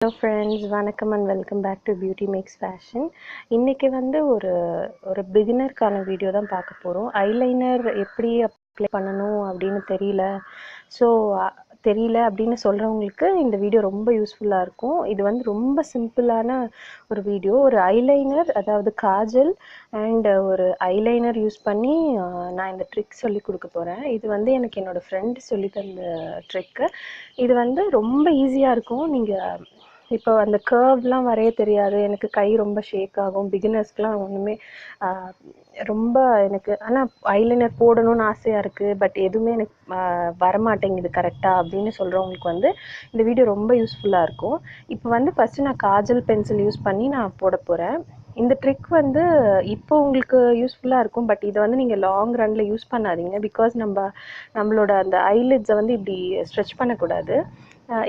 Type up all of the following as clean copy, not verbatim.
Hello friends, வணக்கம் and welcome back to Beauty Makes Fashion. இன்னைக்கு வந்து ஒரு பிகினர்க்கான வீடியோ தான் பார்க்க போகிறோம். ஐலைனர் எப்படி அப்ளை பண்ணணும் அப்படின்னு தெரியல அப்படின்னு சொல்கிறவங்களுக்கு இந்த வீடியோ ரொம்ப யூஸ்ஃபுல்லாக இருக்கும். இது வந்து ரொம்ப சிம்பிளான ஒரு வீடியோ. ஒரு ஐலைனர், அதாவது காஜல் அண்ட் ஒரு ஐலைனர் யூஸ் பண்ணி நான் இந்த ட்ரிக் சொல்லி கொடுக்க போகிறேன். இது வந்து எனக்கு என்னோடய ஃப்ரெண்டு சொல்லி தந்த ட்ரிக்கு. இது வந்து ரொம்ப ஈஸியாக இருக்கும். நீங்கள் இப்போ அந்த கர்வ்லாம் வரைய தெரியாது, எனக்கு கை ரொம்ப ஷேக் ஆகும், பிகினர்ஸ்க்குலாம் ஒன்றுமே ரொம்ப எனக்கு ஆனால் ஐலைனர் போடணும்னு ஆசையாக இருக்குது, பட் எதுவுமே எனக்கு வரமாட்டேங்குது கரெக்டாக அப்படின்னு சொல்கிறவங்களுக்கு வந்து இந்த வீடியோ ரொம்ப யூஸ்ஃபுல்லாக இருக்கும். இப்போ வந்து ஃபஸ்ட்டு நான் காஜல் பென்சில் யூஸ் பண்ணி நான் போட போகிறேன். இந்த ட்ரிக் வந்து இப்போ உங்களுக்கு யூஸ்ஃபுல்லாக இருக்கும், பட் இதை வந்து நீங்கள் லாங் ரனில் யூஸ் பண்ணாதீங்க. பிகாஸ் நம்மளோட அந்த ஐலிட்ஸை வந்து இப்படி ஸ்ட்ரெச் பண்ணக்கூடாது.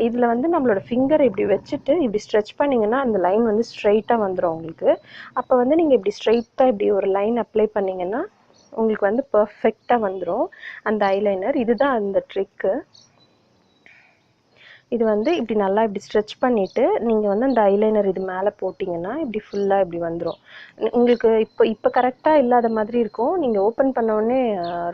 இதில் வந்து நம்மளோட ஃபிங்கரை இப்படி வச்சுட்டு இப்படி ஸ்ட்ரெச் பண்ணிங்கன்னா அந்த லைன் வந்து ஸ்ட்ரைட்டாக வந்துடும் உங்களுக்கு. அப்போ வந்து நீங்கள் இப்படி ஸ்ட்ரைட்டாக இப்படி ஒரு லைன் அப்ளை பண்ணிங்கன்னா உங்களுக்கு வந்து பர்ஃபெக்டாக வந்துடும் அந்த ஐலைனர். இதுதான் அந்த ட்ரிக்கு. இது வந்து இப்படி நல்லா இப்படி ஸ்ட்ரெச் பண்ணிவிட்டு நீங்கள் வந்து அந்த ஐலைனர் இது மேலே போட்டிங்கன்னா இப்படி ஃபுல்லாக இப்படி வந்துடும். உங்களுக்கு இப்போ கரெக்டாக இல்லாத மாதிரி இருக்கும். நீங்கள் ஓப்பன் பண்ணோடனே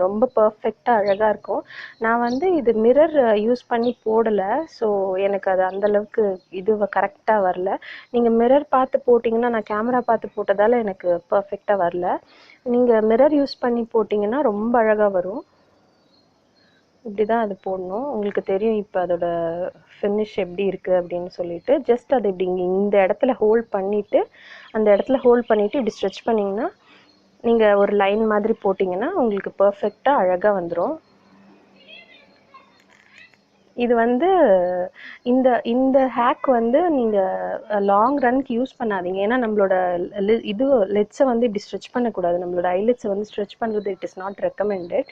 ரொம்ப பர்ஃபெக்டாக அழகாக இருக்கும். நான் வந்து இது மிரர் யூஸ் பண்ணி போடலை, ஸோ எனக்கு அது அந்தளவுக்கு கரெக்டாக வரல. நீங்கள் மிரர் பார்த்து போட்டிங்கன்னா, நான் கேமரா பார்த்து போட்டதால் எனக்கு பர்ஃபெக்டாக வரல. நீங்கள் மிரர் யூஸ் பண்ணி போட்டிங்கன்னா ரொம்ப அழகாக வரும். இப்படி தான் அது போடணும். உங்களுக்கு தெரியும் இப்போ அதோட ஃபினிஷ் எப்படி இருக்குது அப்படின்னு சொல்லிட்டு. ஜஸ்ட் அதை இப்படி இந்த இடத்துல ஹோல்ட் பண்ணிவிட்டு இப்படி ஸ்ட்ரெச் பண்ணிங்கன்னா நீங்கள் ஒரு லைன் மாதிரி போட்டிங்கன்னா உங்களுக்கு பர்ஃபெக்டாக அழகாக வந்துடும். இது வந்து இந்த ஹேக் வந்து நீங்கள் லாங் ரன்க்கு யூஸ் பண்ணாதீங்க. ஏன்னா நம்மளோட லெட்ஸை வந்து இப்படி ஸ்ட்ரெச் பண்ணக்கூடாது. நம்மளோட ஐலிட்ஸை வந்து ஸ்ட்ரெச் பண்ணுறது it is not recommended.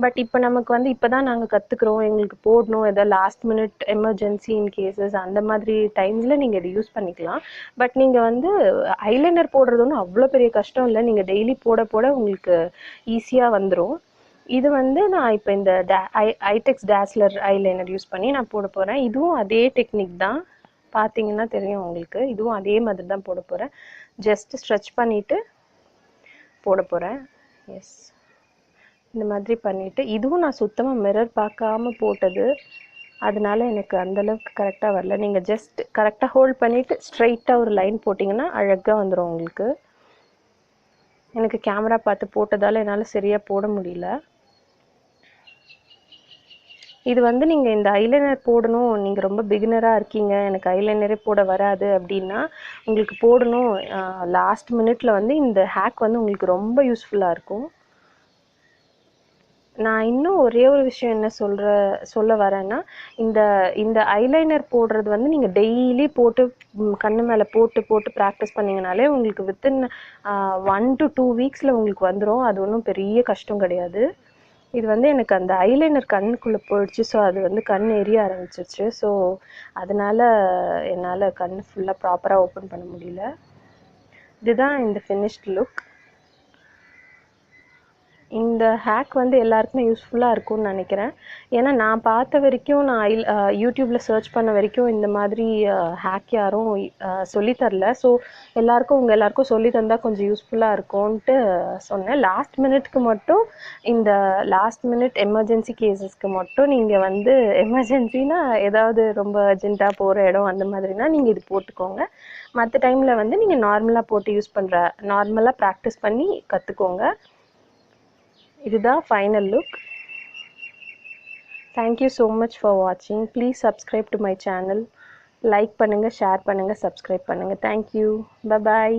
But இப்போ நமக்கு வந்து இப்போ தான் நாங்கள் கற்றுக்குறோம், எங்களுக்கு போடணும், ஏதோ லாஸ்ட் மினிட் எமர்ஜென்சி இன் கேசஸ் அந்த மாதிரி டைம்ஸில் நீங்கள் இது யூஸ் பண்ணிக்கலாம். பட் நீங்கள் வந்து ஐலைனர் போடுறது ஒன்றும் அவ்வளோ பெரிய கஷ்டம் இல்லை. நீங்கள் டெய்லி போட உங்களுக்கு ஈஸியாக வந்துடும். இது வந்து நான் இப்போ இந்த ஐடெக்ஸ் டேஸ்லர் ஐலைனர் யூஸ் பண்ணி நான் போட போகிறேன். இதுவும் அதே டெக்னிக் தான், பார்த்தீங்கன்னா தெரியும் உங்களுக்கு. இதுவும் அதே மாதிரி தான் போட போகிறேன். ஜஸ்ட் ஸ்ட்ரெச் பண்ணிவிட்டு போட போகிறேன். எஸ், இந்த மாதிரி பண்ணிவிட்டு இதுவும் நான் சுத்தமாக மிரர் பார்க்காம போட்டது, அதனால எனக்கு அந்தளவுக்கு கரெக்டாக வரல. நீங்கள் ஜஸ்ட் கரெக்டாக ஹோல்ட் பண்ணிவிட்டு ஸ்ட்ரைட்டாக ஒரு லைன் போட்டிங்கன்னா அழகாக வந்துடும் உங்களுக்கு. எனக்கு கேமரா பார்த்து போட்டதால் என்னால் சரியாக போட முடியல. இது வந்து நீங்கள் இந்த ஐலைனர் போடணும், நீங்கள் ரொம்ப பிகினராக இருக்கீங்க, எனக்கு ஐலைனரே போட வராது அப்படின்னா உங்களுக்கு போடணும், லாஸ்ட் மினிட்ல வந்து இந்த ஹேக் வந்து உங்களுக்கு ரொம்ப யூஸ்ஃபுல்லாக இருக்கும். நான் இன்னும் ஒரே ஒரு விஷயம் என்ன சொல்ல வரேன்னா, இந்த ஐலைனர் போடுறது வந்து நீங்கள் டெய்லி போட்டு கண்ணு மேலே போட்டு ப்ராக்டிஸ் பண்ணிங்கனாலே உங்களுக்கு வித்தின் 1 to 2 வீக்ஸில் உங்களுக்கு வந்துடும். அது ஒன்றும் பெரிய கஷ்டம் கிடையாது. இது வந்து எனக்கு அந்த ஐலைனர் கண்ணுக்குள்ளே போயிடுச்சு, ஸோ அது வந்து கண் எரிய ஆரம்பிச்சிருச்சு. ஸோ அதனால் என்னால் கண் ஃபுல்லாக ப்ராப்பராக ஓப்பன் பண்ண முடியல. இதுதான் இந்த ஃபினிஷ்ட் லுக். இந்த ஹேக் வந்து எல்லாருக்குமே யூஸ்ஃபுல்லாக இருக்கும்னு நினைக்கிறேன். ஏன்னா நான் பார்த்த வரைக்கும், நான் யூடியூப்பில் சர்ச் பண்ண வரைக்கும் இந்த மாதிரி ஹேக் யாரும் சொல்லித்தரல. ஸோ உங்கள் எல்லாருக்கும் சொல்லி தந்தால் கொஞ்சம் யூஸ்ஃபுல்லாக இருக்கும்ன்ட்டு சொன்னேன். லாஸ்ட் மினிட்க்கு மட்டும், இந்த லாஸ்ட் மினிட் எமர்ஜென்சி கேசஸ்க்கு மட்டும் நீங்கள் வந்து எமர்ஜென்சினா ஏதாவது ரொம்ப அர்ஜென்ட்டாக போகிற இடம் அந்த மாதிரினா நீங்கள் இது போட்டுக்கோங்க. மற்ற டைமில் வந்து நீங்கள் நார்மலாக ப்ராக்டிஸ் பண்ணி கற்றுக்கோங்க. இதுதான் final look. Thank you so much for வாட்சிங். Please subscribe to my channel. Like பண்ணுங்கள், ஷேர் பண்ணுங்கள், சப்ஸ்கிரைப் பண்ணுங்கள். தேங்க்யூ. பை.